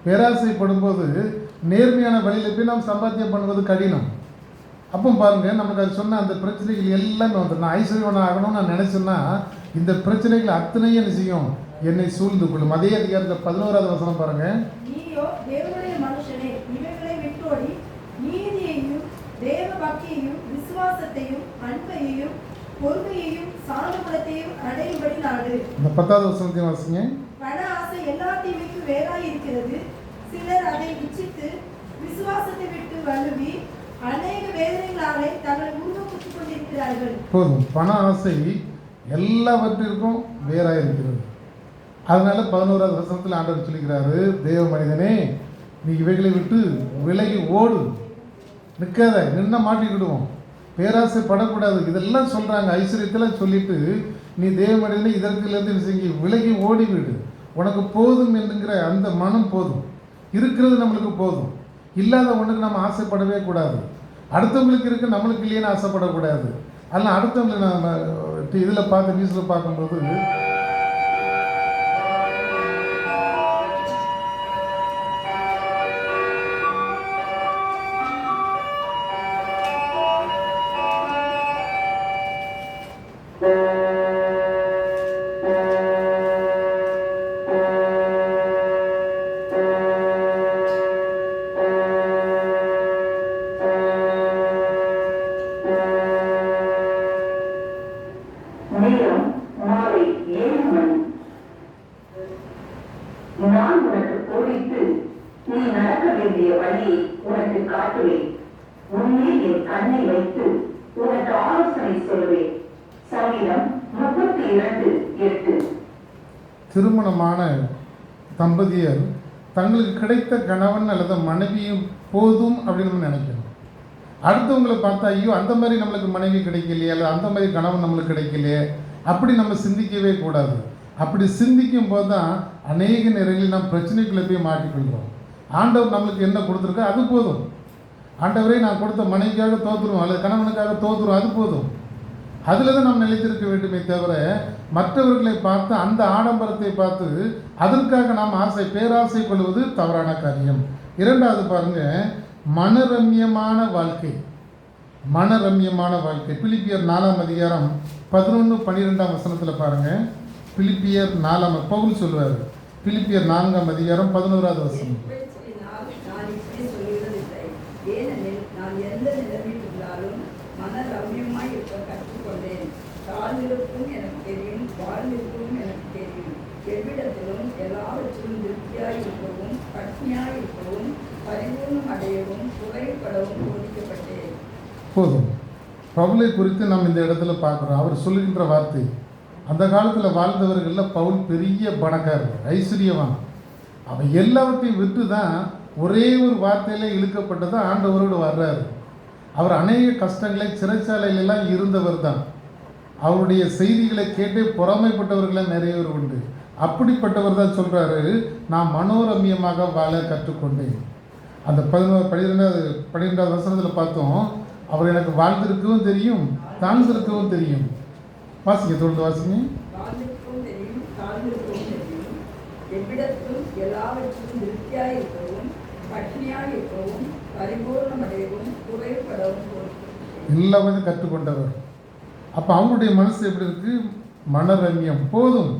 பேராசைப்படும்போது நேர்மையான வழியில் போய் நாம் சம்பாத்தியம் பண்ணுவது கடினம். அப்போ பாருங்கள், நமக்கு அது சொன்ன அந்த பிரச்சனைகள் எல்லாமே வந்துடும். நான் ஐஸ்வர்யவன் ஆகணும்னு நான் நினச்சேன்னா இந்த பிரச்சனைகள் அத்தனையும் என்ன செய்யும், என்னை சூழ்ந்து கொள்ளும். அதே அதிகாரத்தில் 11வது வசனம் பாருங்கள். நீயோ தேவனுடைய மனுஷனே, இவைகளை விட்டோடி நீதியையும் தேவ பக்தியையும் விசுவாசத்தையும் அன்பையும் பொறுமையையும் சாந்த குணத்தையும் அடையும்படி நாடு. இந்த 10வது வசனத்தையும் வாசிங்க. பண ஆசை எல்லா தீமைக்கும் வேறாய் இருக்கிறது. சிலர் அதை இச்சித்து விசுவாசத்தை விட்டு வலுவி அநேக வேதனைகளாலே தங்களை உருவம் குத்திக் கொண்டிருக்கிறார்கள். போதும், பண ஆசை எல்லாவற்றிற்கும் வேறாக இருக்கிறது. அதனால 11வது வசனத்தில் ஆண்டவர் சொல்லிக்கிறாரு, தேவ மனிதனே நீ இவைகளை விட்டு விலகி ஓடு, நிற்காத, நின்ன மாட்டிக்கிடுவோம், பேராசை படக்கூடாது. இதெல்லாம் சொல்றாங்க, ஐஸ்வர்யத்தில் சொல்லிட்டு நீ தேவ மனிதனே இதற்குலேருந்து செஞ்சு விலகி ஓடிவிடு, உனக்கு போதும் என்கிற அந்த மனம் போதும், இருக்கிறது நம்மளுக்கு போதும், இல்லாத ஒன்றுக்கு நம்ம ஆசைப்படவே கூடாது. அடுத்தவங்களுக்கு இருக்கு நம்மளுக்கு இல்லையேன்னு ஆசைப்படக்கூடாது. அதனால் அடுத்தவங்களுக்கு நம்ம இதில் பார்த்து நியூஸில் பார்க்கும்போது நேரம் மாலை 7 மணி. நான் உனக்கு போதித்து நீ நடக்க வேண்டிய வழியை உனக்கு காட்டுவேன். உன்னே என் கண்ணை வைத்து உனக்கு ஆலோசனை சொல்வேன். சங்கீதம் 32:8. திருமணமான தம்பதியர் தங்களுக்கு கிடைத்த கணவன் அல்லது மனைவியும் போதும் அப்படின்னு நம்ம நினைக்கணும். அடுத்தவங்களை பார்த்தா ஐயோ அந்த மாதிரி நம்மளுக்கு மனைவி கிடைக்கலையே, அல்லது அந்த மாதிரி கணவன் நம்மளுக்கு கிடைக்கலையே, அப்படி நம்ம சிந்திக்கவே கூடாது. அப்படி சிந்திக்கும் போது தான் அநேக நேரங்களில் நம்ம பிரச்சனைக்குள்ளே போய் மாட்டிக்கொள்கிறோம். ஆண்டவர் நம்மளுக்கு என்ன கொடுத்துருக்கோ அது போதும். ஆண்டவரே நான் கொடுத்த மனைவிக்காக தோற்றுருவோம் அல்லது கணவனுக்காக தோற்றுருவோம், அது போதும். அதில் தான் நாம் நிலைத்திருக்க வேண்டுமே தவிர மற்றவர்களை பார்த்து அந்த ஆடம்பரத்தை பார்த்து அதற்காக நாம் பேராசை கொள்வது தவறான காரியம். 2வது பாருங்க, மனரம்யமான வாழ்க்கை. மனரம்யமான வாழ்க்கை பிலிப்பியர் 4ஆம் அதிகாரம் 11-12 வசனத்தில் பாருங்க. பிலிப்பியர் 4 பவுல் சொல்லுவார். பிலிப்பியர் 4ஆம் அதிகாரம் 11வது வசனம். நான் இப்படி சொல்லுவதில்லை, ஏனெனில் நான் எந்த நிலைமையில் இருந்தாலும் மன ரம்யமாய் இருக்க கற்றுக்கொண்டேன். தாழ்ந்திருக்கும் எனக்கு தெரியும், வாழ்ந்திருக்கும் எனக்கு தெரியும். எவ்விடத்திலும் எல்லாவற்றிலும் திருப்தியாய் இருக்கவும், பட்னியாய் இருக்கவும், பரிபூர்ணம் அடையவும், குறைபடவும் போதிக்கப்பட்டேன். போதும். பவுலை குறித்து நாம் இந்த இடத்துல பார்க்குறோம். அவர் சொல்லுகின்ற வார்த்தை, அந்த காலத்தில் வாழ்ந்தவர்களில் பவுல் பெரிய பணக்காரர், ஐஸ்வர்யவான். அவன் எல்லாவற்றையும் விட்டு தான் ஒரே ஒரு வார்த்தையில் இழுக்கப்பட்டு தான் ஆண்டவரோடு வர்றாரு. அவர் அநேக கஷ்டங்களை சிறைச்சாலையிலெல்லாம் இருந்தவர் தான். அவருடைய செய்திகளை கேட்டே பொறாமைப்பட்டவர்களாம் நிறைய பேர் உண்டு. அப்படிப்பட்டவர் தான் சொல்கிறாரு, நான் மனோரம்யமாக வாழ கற்றுக்கொண்டேன். அந்த 12வது வசனத்தில் பார்த்தோம், அவர் எனக்கு வாழ்ந்திருக்கவும் தெரியும், தாழ்ந்திருக்கவும் தெரியும். வாசிங்க, தொடர்ந்து வாசிங்க. வாழ்ந்திருக்கவும் தெரியும், தாழ்ந்திருக்கவும் தெரியும். எவ்விடத்திலும் எல்லாவற்றிலும் திருப்தியாய் இருக்கவும், பட்னியாய் இருக்கவும், பரிபூர்ணம் அடையவும், குறைபடவும் போதிக்கப்பட்டேன். எல்லாமே கற்றுக்கொண்டவர். அப்போ அவங்களுடைய மனசு எப்படி இருக்கு? மனரம்யம், போதும்,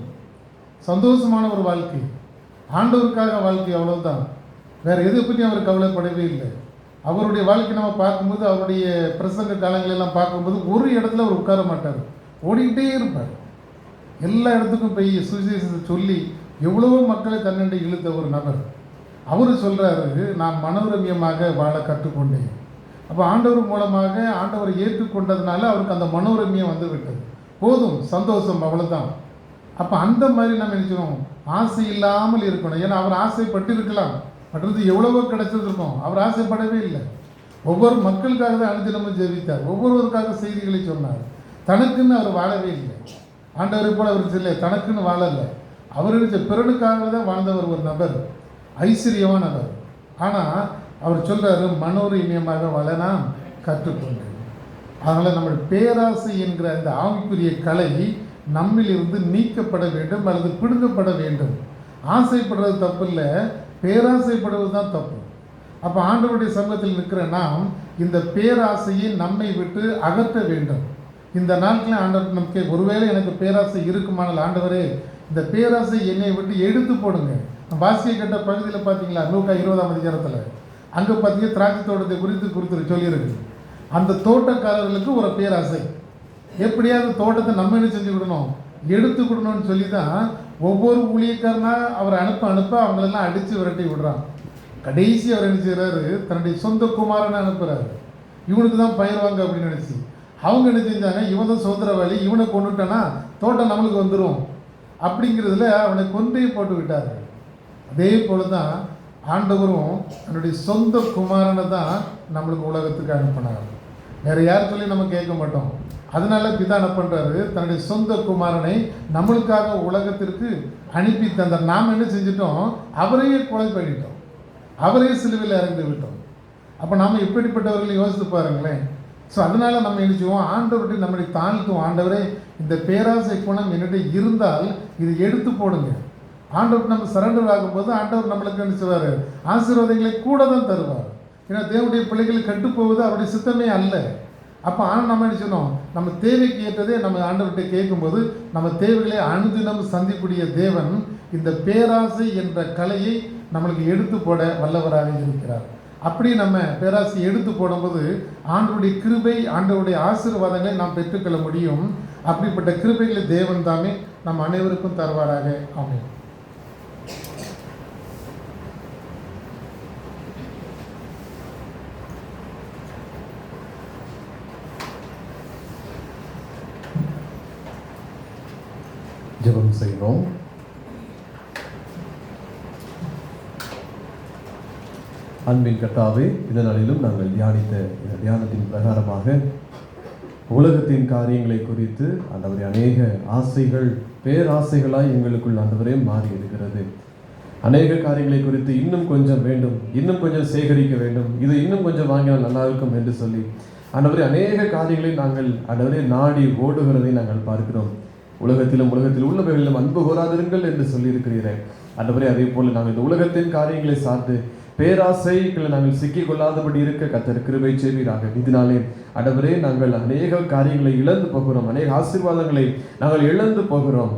சந்தோஷமான ஒரு வாழ்க்கை, ஆண்டவருக்காக வாழ்க்கை, அவ்வளவுதான். வேறு எதை பற்றி அவர் கவலைப்படவே இல்லை. அவருடைய வாழ்க்கை நம்ம பார்க்கும்போது, அவருடைய பிரசங்க காலங்களெல்லாம் பார்க்கும்போது ஒரு இடத்துல அவர் உட்கார மாட்டார், ஓடிக்கிட்டே இருப்பார். எல்லா இடத்துக்கும் போய் சுவிசேஷத்தை சொல்லி எவ்வளவோ மக்களை தன்னண்டை இழுத்த ஒரு நபர். அவர் சொல்கிறாரு, நான் மனோரம்யமாக வாழ கற்றுக்கொண்டேன். அப்போ ஆண்டவர் மூலமாக ஆண்டவரை ஏற்றுக்கொண்டதுனால அவருக்கு அந்த மனோரம்யம் வந்து விட்டது. போதும், சந்தோஷம், அவ்வளோதான். அப்போ அந்த மாதிரி நம்ம நினைச்சோம், ஆசை இல்லாமல் இருக்கணும். ஏன்னா அவர் ஆசைப்பட்டு இருக்கலாம், மற்றது எவ்வளவோ கிடைச்சிருக்கோம். அவர் ஆசைப்படவே இல்லை. ஒவ்வொரு மக்களுக்காக தான் அனுதினமும் ஜெபித்தார், ஒவ்வொருவருக்காக செய்திகளை சொன்னார். தனக்குன்னு அவர் வாழவே இல்லை. ஆண்டவரை போல அவர் இல்லை, தனக்குன்னு வாழலை. அவருக்கு பிறனுக்காக தான் வாழ்ந்தவர் ஒரு நபர், ஐஸ்வர்யமானவர். ஆனால் அவர் சொல்கிறாரு, மனோரம்யமாக வாழ நான் கற்றுக்கொண்டேன். அதனால் நம்ம பேராசை என்கிற அந்த ஆவிக்குரிய கலை நம்மிலிருந்து நீக்கப்பட வேண்டும் அல்லது பிடுங்கப்பட வேண்டும். ஆசைப்படுறது தப்பு இல்லை, பேராசைப்படுவது தான் தப்பு. அப்போ ஆண்டவருடைய சமூகத்தில் நிற்கிற நாம் இந்த பேராசையை நம்மை விட்டு அகற்ற வேண்டும். இந்த நாட்களில் ஆண்டவர் நமக்கு ஒருவேளை எனக்கு பேராசை இருக்குமானால், ஆண்டவரே இந்த பேராசை என்னை விட்டு எடுத்து போடுங்க. வாசியை கட்ட பகுதியில் பார்த்தீங்களா, லூக்கா 20ஆம் அதிகாரத்தில் அங்கே பார்த்தீங்கன்னா திராட்சை தோட்டத்தை குறித்து சொல்லியிருக்கு. அந்த தோட்டக்காரர்களுக்கு ஒரு பேராசை, எப்படியாவது தோட்டத்தை நம்ம என்ன செஞ்சு விடணும், எடுத்து கொடுக்கணும்னு சொல்லி தான் ஒவ்வொரு ஊழியக்காரனா அவர் அனுப்ப அவங்களெல்லாம் அடித்து விரட்டி விடுறான். கடைசி அவர் என்ன செய்கிறாரு, தன்னுடைய சொந்த குமாரனை அனுப்புகிறாரு. இவனுக்கு தான் பயிர் வாங்க அப்படின்னு நினச்சி அவங்க என்ன செஞ்சாங்க, இவன் தான் சுதந்திரவாளி, இவனை கொண்டுட்டானா தோட்டம் நம்மளுக்கு வந்துடும் அப்படிங்கிறதுல அவனை கொண்டே போட்டு விட்டார். அதே போல தான் ஆண்டவரும் தன்னுடைய சொந்த குமாரனை தான் நம்மளுக்கு உலகத்துக்கு அனுப்பினார். வேறு யார் சொல்லி நம்ம கேட்க மாட்டோம். அதனால பிதா என்ன பண்ணுறாரு, தன்னுடைய சொந்த குமாரனை நம்மளுக்காக உலகத்திற்கு அனுப்பி தந்தார். நாம் என்ன செஞ்சிட்டோம், அவரையே கொலை பண்ணிட்டோம், அவரே சிலுவையில் இறந்து விட்டோம். அப்போ நாம் எப்படிப்பட்டவர்களை யோசித்து பாருங்களேன். ஸோ அதனால் நம்ம என்ன செய்வோம், ஆண்டவர்கிட்ட நம்மளை தாழ்த்துவோம். ஆண்டவரே, இந்த பேராசை குணம் என்னிட்ட இருந்தால் இதை எடுத்து போடுங்க. ஆண்டவர்கிட்ட நம்ம சரண்டர் ஆகும்போது ஆண்டவர் நம்மளுக்கு என்ன செய்வார், ஆசீர்வாதங்களை கூட தான் தருவார். ஏன்னா தேவனுடைய பிள்ளைகளை கட்டுப்போவது அவருடைய சித்தமே அல்ல. அப்போ ஆனால் நம்ம என்ன செய்யணும், நம்ம தேவைக்கு ஏற்றதே நம்ம ஆண்டவர்கிட்ட கேட்கும்போது நம்ம தேவைகளை அனுதினம் சந்திக்கூடிய தேவன் இந்த பேராசை என்ற கலையை நம்மளுக்கு எடுத்து போட வல்லவராக இருக்கிறார். அப்படி நம்ம பேராசை எடுத்து போடும்போது ஆண்டவருடைய கிருபை, ஆண்டவருடைய ஆசீர்வாதங்களை நாம் பெற்றுக்கொள்ள முடியும். அப்படிப்பட்ட கிருபைகளை தேவன் தாமே நம் அனைவருக்கும் தருவாராக. ஆமென். ஜெபம் செய்வோம். அன்பின் கர்த்தாவே, இந்த நாளிலும் நாங்கள் தியானித்த இந்த தியானத்தின் பிரகாரமாக உலகத்தின் காரியங்களை குறித்து ஆண்டவரே அநேக ஆசைகள் பேராசைகளாய் எங்களுக்குள் ஆண்டவரே மாறி இருக்கிறது. அநேக காரியங்களை குறித்து இன்னும் கொஞ்சம் வேண்டும், இன்னும் கொஞ்சம் சேகரிக்க வேண்டும், இது இன்னும் கொஞ்சம் வாங்கினால் நல்லா இருக்கும் என்று சொல்லி ஆண்டவரே அநேக காரியங்களை நாங்கள் ஆண்டவரே நாடி ஓடுகிறதை நாங்கள் பார்க்கிறோம். உலகத்தில் உள்ளவைகளிலும் அன்பு கோராதிருங்கள் என்று சொல்லியிருக்கிறீர்கள் ஆண்டவரே. அதே போல நாங்கள் இந்த உலகத்தின் காரியங்களை சார்ந்து பேராசைகளை நாங்கள் சிக்கிக் கொள்ளாதபடி இருக்க கர்த்தர் கிருபை செய்வீராக. இதனாலே ஆண்டவரே நாங்கள் அநேக காரியங்களை இழந்து போகிறோம், அநேக ஆசீர்வாதங்களை நாங்கள் இழந்து போகிறோம்.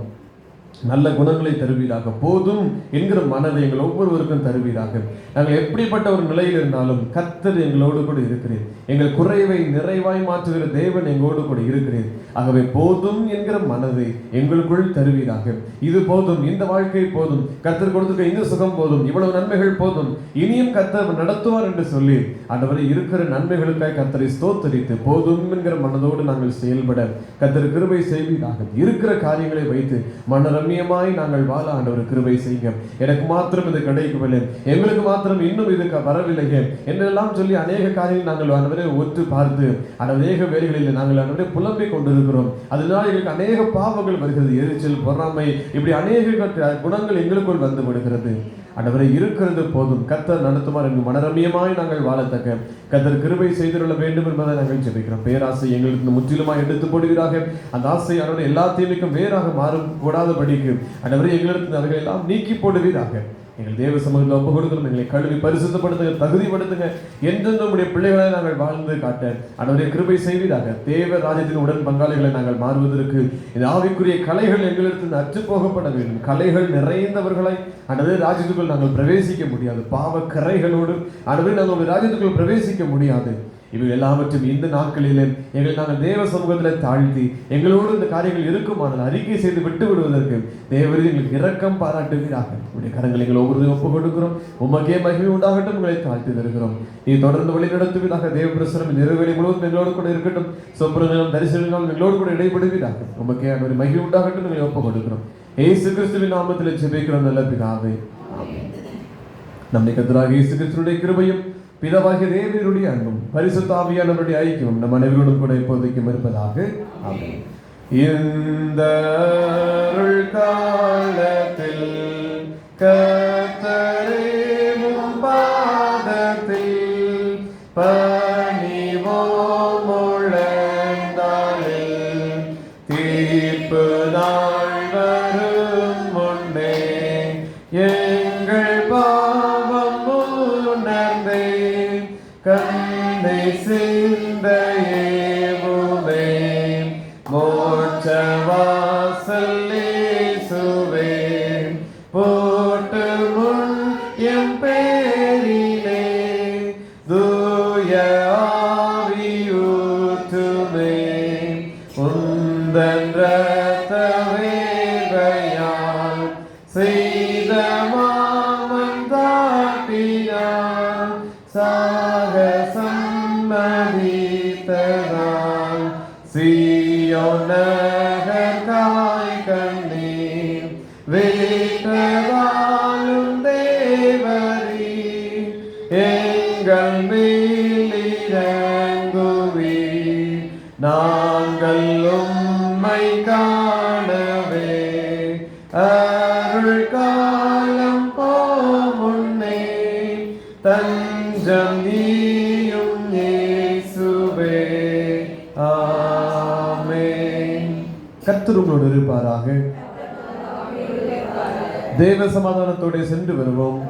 நல்ல குணங்களை தருவீராக, போதும் என்கிற மனதை எங்கள் ஒவ்வொருவருக்கும் தருவீராக. நாங்கள் எப்படிப்பட்ட ஒரு நிலையில் இருந்தாலும் கர்த்தர் எங்களோடு கூட இருக்கிறேன். எங்கள் குறைவை நிறைவாய் மாற்றுகிற தேவன் எங்களோடு கூட இருக்கிறேன். ஆகவே போதும் என்கிற மனதை எங்களுக்குள் தருவீராக. இது போதும், இந்த வாழ்க்கை போதும், கர்த்தர் கொடுத்துக்க இந்த சுகம் போதும், இவ்வளவு நன்மைகள் போதும், இனியும் கர்த்தர் நடத்துவார் என்று சொல்லி ஆண்டவரை இருக்கிற நன்மைகளுக்காக கர்த்தரை ஸ்தோத்தரித்து போதும் என்கிற மனதோடு நாங்கள் செயல்பட கர்த்தர் கிருபை செய்வீராக. இருக்கிற காரியங்களை வைத்து மனரம்யமாய் நாங்கள் வாழ ஆண்டவர் கிருபை செய்யுங்க. எனக்கு மாத்திரம் இது கிடைக்கவில்லை, எங்களுக்கு மாத்திரம் இன்னும் இது வரவில்லையே என்றெல்லாம் சொல்லி அநேக காரியங்கள் நாங்கள் ஆண்டவரை ஒத்து பார்த்து அநேக வேலைகளில் நாங்கள் ஆண்டவரை புலம்பிக் கொண்டிருக்கிறோம். அதனால் எங்களுக்கு அநேக பாவங்கள் வருகிறது, எரிச்சல், பொறாமை, இப்படி அநேக குணங்கள் எங்களுக்குள் வந்து விடுகிறது. ஆண்டவரை இருக்கிறது போதும், கர்த்தர் நடத்துமாறு என்று மனரம்யமாய் நாங்கள் வாழத்தக்க கர்த்தர் கிருபை செய்துள்ள வேண்டும் என்பதை நாங்கள் ஜெபிக்கிறோம். பேராசை எங்களுக்கு முற்றிலுமாய் எடுத்து போடுவீராக. அந்த ஆசை ஆண்டவரை எல்லா தீமைக்கும் வேறாக மாறக்கூடாதபடிக்கு ஆண்டவரை எங்களுக்கு அவைகள் எல்லாம் நீக்கி போடுவீராக. எங்கள் தேவ சமூகத்தில் ஒப்பு கொடுக்கணும், எங்களை கழுவி பரிசுத்தப்படுத்துங்க, தகுதிப்படுத்துங்க, என்றென்றும் நம்முடைய பிள்ளைகளை நாங்கள் வாழ்ந்து காட்ட ஆண்டவரே கிருபை செய்வீராக. தேவ ராஜ்யத்தின் உடன் பங்காளிகளை நாங்கள் மாறுவதற்கு இந்த ஆவிக்குரிய கலைகள் எங்களிடத்தில் அற்று போகப்பட வேண்டும். கலைகள் நிறைந்தவர்களை ஆண்டவரே ராஜ்யத்துக்குள் நாங்கள் பிரவேசிக்க முடியாது. பாவ கரைகளோடு ஆண்டவரே நாங்கள் ராஜ்யத்துக்குள் பிரவேசிக்க முடியாது. இவை எல்லாவற்றும் இந்த நாட்களிலே நாங்கள் தேவ சமூகத்தில் தாழ்த்தி எங்களோடு இந்த காரியங்கள் இருக்குமானால் அறிக்கை செய்து விட்டு விடுவதற்கு தேவரீர் எங்களுக்கு இரக்கம் பாராட்டுவீராக. உடைய கரங்களை எங்கள் ஒவ்வொரு ஒப்பு கொடுக்கிறோம். உமக்கே மகிமை உண்டாகட்டும், உங்களை தாழ்த்தி தருகிறோம். நீ தொடர்ந்து வழி நடத்துவீராக. தேவ பிரசனம் நிறைவேறி முழுவதும் எங்களோடு கூட இருக்கட்டும். சொப்பனங்களும் தரிசனங்களும் எங்களோடு கூட இடைபடுவீராக. உமக்கே ஆண்டவரே மகிமை உண்டாகட்டும், எங்களை ஒப்பு கொடுக்கிறோம். இயேசு கிறிஸ்துவின் நாமத்தில் ஜெபிக்கிறோம் நல்ல பிதாவே, ஆமென். நம்முடைய கர்த்தராகிய இயேசு கிறிஸ்துவினுடைய கிருபையும் பிதாவாகிய தேவனுடைய அன்பும் பரிசுத்த ஆவியானவருடைய ஐக்கியமும் நம் அனைவரோடும் கூட இப்போதைக்கும் இருப்பதாக. ஆமென். இந்த காலத்தில் கர்த்தரே உம் பாதத்தில் பணிவோம் முழந்தாளில் தீர்ப்பு நாள் வரும் முன்னே எங்கள் பாவம் உணர்ந்தே கண்ணை சிந்தையேவுமே மோட்ச வாசல் இயேசுவே போட்டு முன் எம் பேரிலே தூய ஆவி ஊற்றுமே உன் உந்தன் இரத்த வேர்வையால் செய்த மாமன் தாட்டினான் சாக சம்மதித்ததால் சீயோன் நகர் காய் கண்ணீர் வேற்றதாலும் தேவரீ எங்கள் மேலிறங்குவி நாங்கள் உம்மை காணவே அருள் காலம் போமுன்னே தஞ்சம் நீயும் இயேசுவே. ஆமென். கர்த்தர் உங்களோடு இருப்பாராக. தேவ சமாதானத்தோடு சென்று வருவோம்.